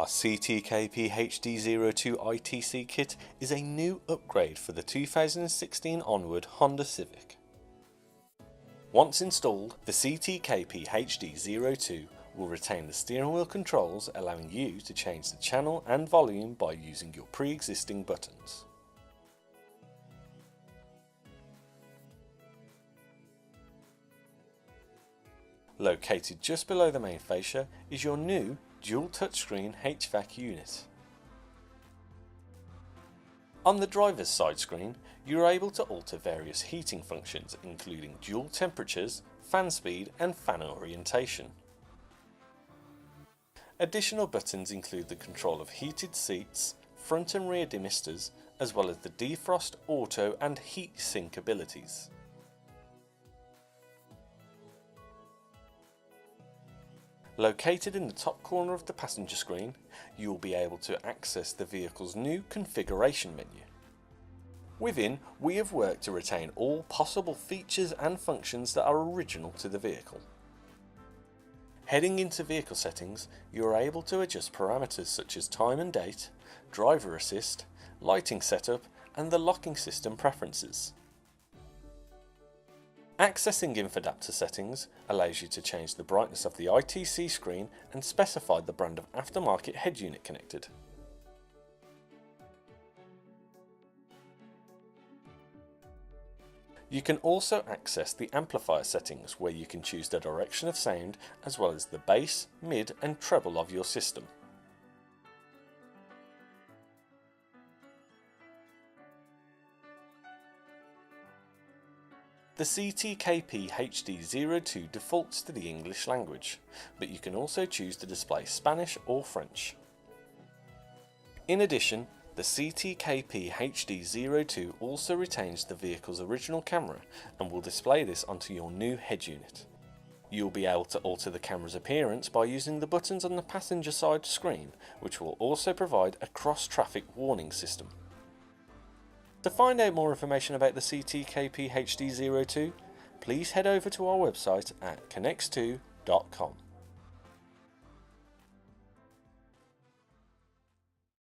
Our CTKPHD02 ITC kit is a new upgrade for the 2016 onward Honda Civic. Once installed, the CTKPHD02 will retain the steering wheel controls, allowing you to change the channel and volume by using your pre-existing buttons. Located just below the main fascia is your new dual touchscreen HVAC unit. On the driver's side screen, you are able to alter various heating functions including dual temperatures, fan speed and fan orientation. Additional buttons include the control of heated seats, front and rear demisters, as well as the defrost, auto and heat sink abilities. Located in the top corner of the passenger screen, you will be able to access the vehicle's new configuration menu. Within, we have worked to retain all possible features and functions that are original to the vehicle. Heading into vehicle settings, you are able to adjust parameters such as time and date, driver assist, lighting setup and the locking system preferences. Accessing infodapter settings allows you to change the brightness of the ITC screen and specify the brand of aftermarket head unit connected. You can also access the amplifier settings where you can choose the direction of sound as well as the bass, mid and treble of your system. The CTKPHD02 defaults to the English language, but you can also choose to display Spanish or French. In addition, the CTKPHD02 also retains the vehicle's original camera and will display this onto your new head unit. You'll be able to alter the camera's appearance by using the buttons on the passenger side screen, which will also provide a cross-traffic warning system. To find out more information about the CTKPHD02, please head over to our website at connex2.com.